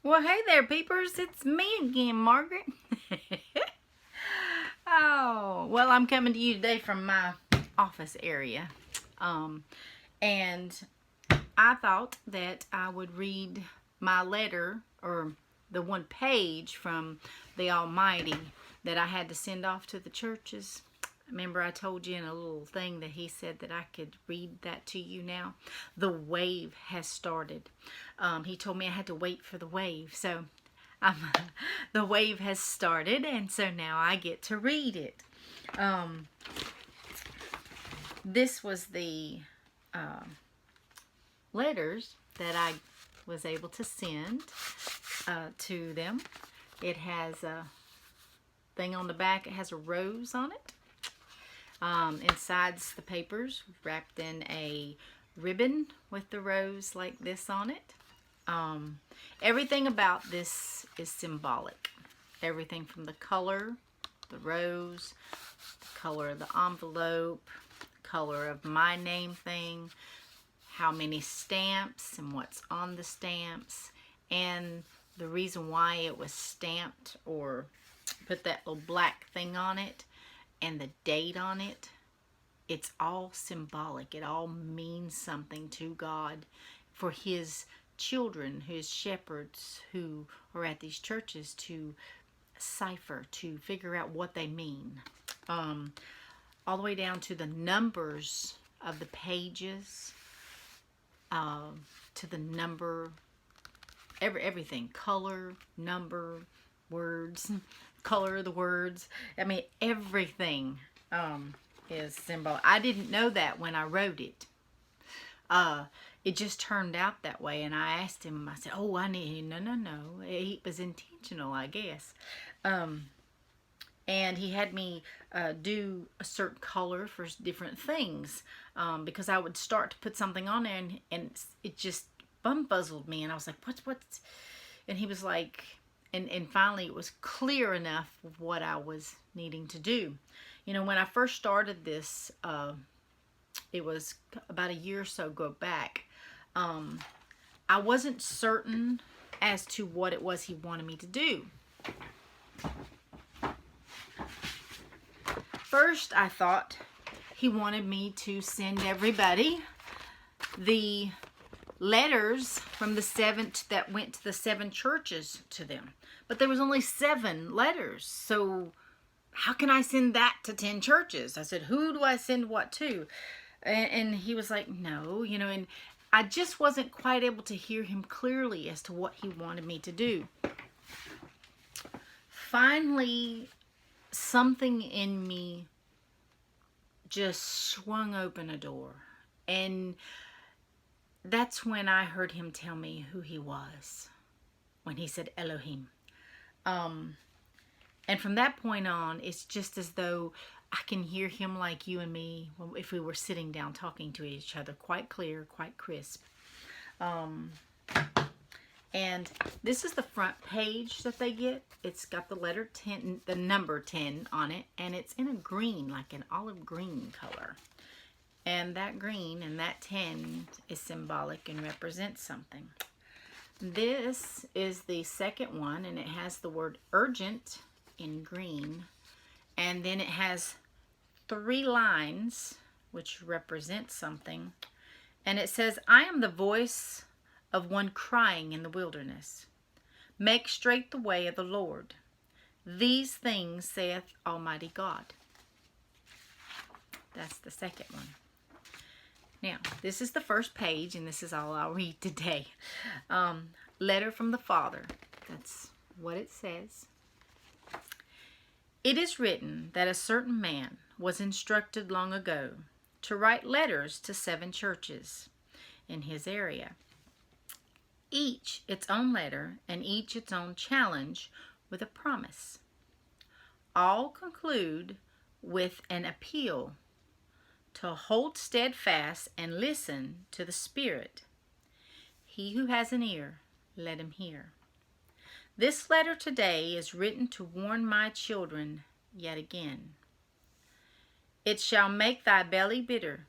Well, hey there, peepers. It's me again, Margaret. Oh, well, I'm coming to you today from my office area. And I thought that I would read my letter, or the one page from the Almighty that I had to send off to the churches. Remember I told you in a little thing that he said that I could read that to you now? The wave has started. He told me I had to wait for the wave. So the wave has started, and so now I get to read it. This was the letters that I was able to send to them. It has a thing on the back. It has a rose on it. Inside's the papers wrapped in a ribbon with the rose like this on it. Everything about this is symbolic. Everything from the color, the rose, the color of the envelope, the color of my name thing, how many stamps and what's on the stamps, and the reason why it was stamped or put that little black thing on it, and the date on it. It's all symbolic. It all means something to God for his children, his shepherds who are at these churches to cipher, to figure out what they mean. All the way down to the numbers of the pages, to the number, everything, color, number, words, color of the words. I mean, everything is symbolic. I didn't know that when I wrote it. It just turned out that way, and I asked him, I said, oh, I need, no. It was intentional, I guess. And he had me do a certain color for different things, because I would start to put something on there, and it just bumfuzzled me, and I was like, what's, and he was like, and finally it was clear enough of what I was needing to do. You know, when I first started this, it was about a year or so back, I wasn't certain as to what it was he wanted me to do. First, I thought he wanted me to send everybody the letters from the that went to the 7 churches to them. But there was only 7 letters. So how can I send that to 10 churches? I said, who do I send what to? And he was like, no, you know, and I just wasn't quite able to hear him clearly as to what he wanted me to do. Finally, something in me just swung open a door, and that's when I heard him tell me who he was, when he said Elohim. And from that point on, it's just as though I can hear him like you and me if we were sitting down talking to each other, quite clear, quite crisp. And this is the front page that they get. It's got the letter 10, the number 10 on it, and it's in a green, like an olive green color. And that green and that 10 is symbolic and represents something. This is the second one, and it has the word urgent in green. And then it has 3 lines, which represent something. And it says, I am the voice of one crying in the wilderness. Make straight the way of the Lord. These things saith Almighty God. That's the second one. Now, this is the first page, and this is all I'll read today. Letter from the Father. That's what it says. It is written that a certain man was instructed long ago to write letters to 7 churches in his area, each its own letter and each its own challenge with a promise. All conclude with an appeal to hold steadfast and listen to the Spirit. He who has an ear, let him hear. This letter today is written to warn my children yet again. It shall make thy belly bitter,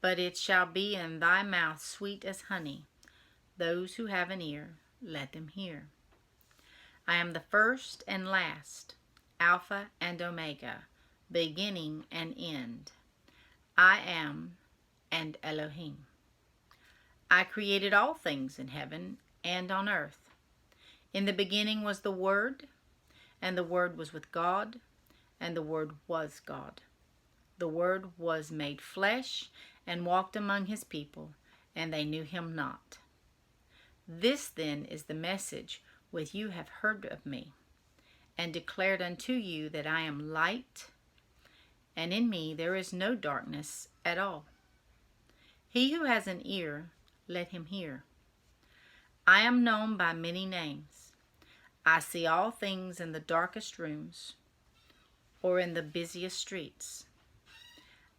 but it shall be in thy mouth sweet as honey. Those who have an ear, let them hear. I am the first and last, Alpha and Omega, beginning and end. I am and Elohim. I created all things in heaven and on earth. In the beginning was the Word, and the Word was with God, and the Word was God. The Word was made flesh and walked among his people, and they knew him not. This then is the message which you have heard of me, and declared unto you that I am light, and in me there is no darkness at all. He who has an ear, let him hear. I am known by many names. I see all things in the darkest rooms or in the busiest streets.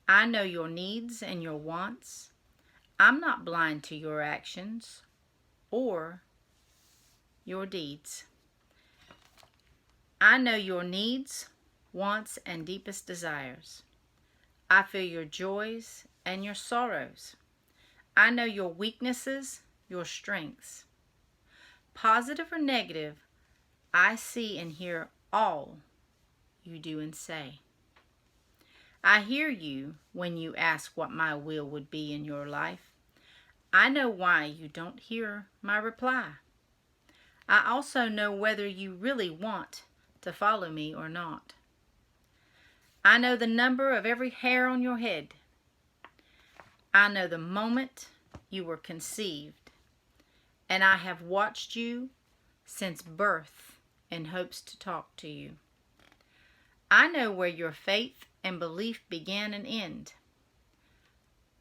I know your needs and your wants. I'm not blind to your actions or your deeds. I know your needs, wants, and deepest desires. I feel your joys and your sorrows. I know your weaknesses, your strengths. Positive or negative, I see and hear all you do and say. I hear you when you ask what my will would be in your life. I know why you don't hear my reply. I also know whether you really want to follow me or not. I know the number of every hair on your head. I know the moment you were conceived, and I have watched you since birth in hopes to talk to you. I know where your faith and belief began and end.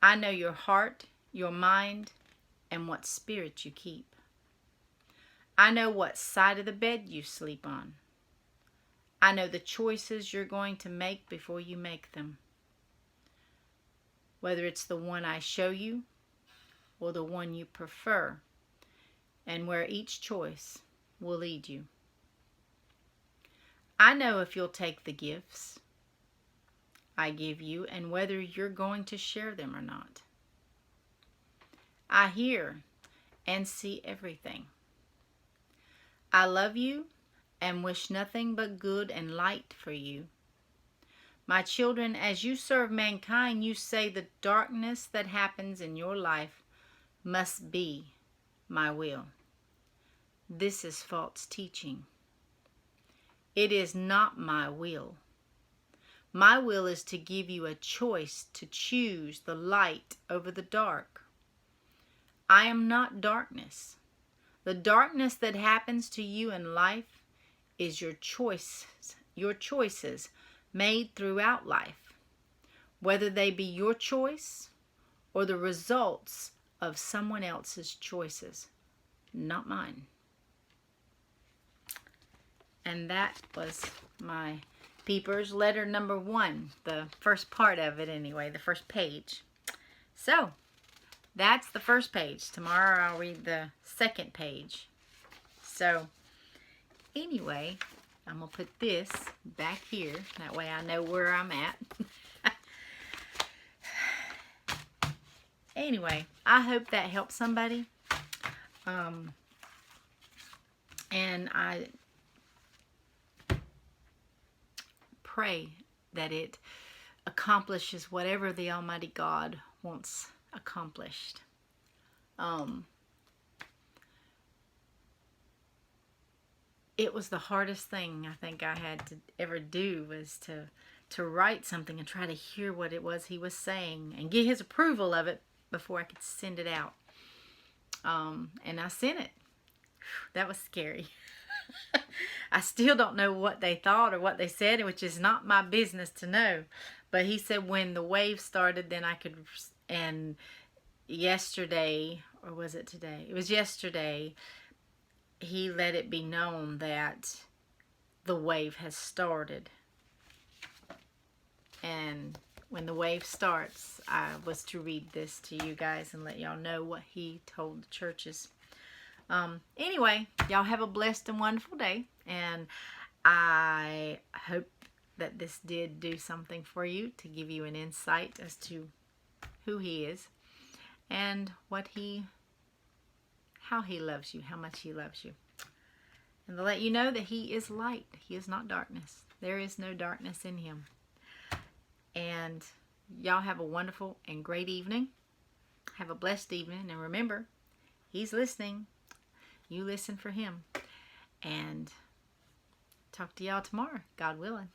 I know your heart, your mind, and what spirit you keep. I know what side of the bed you sleep on. I know the choices you're going to make before you make them. Whether it's the one I show you or the one you prefer, and where each choice will lead you. I know if you'll take the gifts I give you and whether you're going to share them or not. I hear and see everything. I love you and wish nothing but good and light for you. My children, as you serve mankind, you say the darkness that happens in your life must be my will. This is false teaching. It is not my will. My will is to give you a choice to choose the light over the dark. I am not darkness. The darkness that happens to you in life is your choices made throughout life, whether they be your choice or the results of someone else's choices, not mine. And that was my Peepers letter number 1, the first part of it anyway, the first page. So, that's the first page. Tomorrow I'll read the second page. So, anyway, I'm going to put this back here. That way I know where I'm at. Anyway, I hope that helps somebody. And I pray that it accomplishes whatever the Almighty God wants accomplished. It was the hardest thing I think I had to ever do, was to write something and try to hear what it was he was saying and get his approval of it before I could send it out. And I sent it. That was scary. I still don't know what they thought or what they said, which is not my business to know. But he said when the wave started, then I could, and yesterday, or was it today? It was yesterday, he let it be known that the wave has started. And when the wave starts, I was to read this to you guys and let y'all know what he told the churches. Anyway, y'all have a blessed and wonderful day, and I hope that this did do something for you to give you an insight as to who he is and how he loves you, how much he loves you. And to let you know that He is light. He is not darkness. There is no darkness in Him. And y'all have a wonderful and great evening. Have a blessed evening. And remember, He's listening. You listen for Him. And talk to y'all tomorrow, God willing.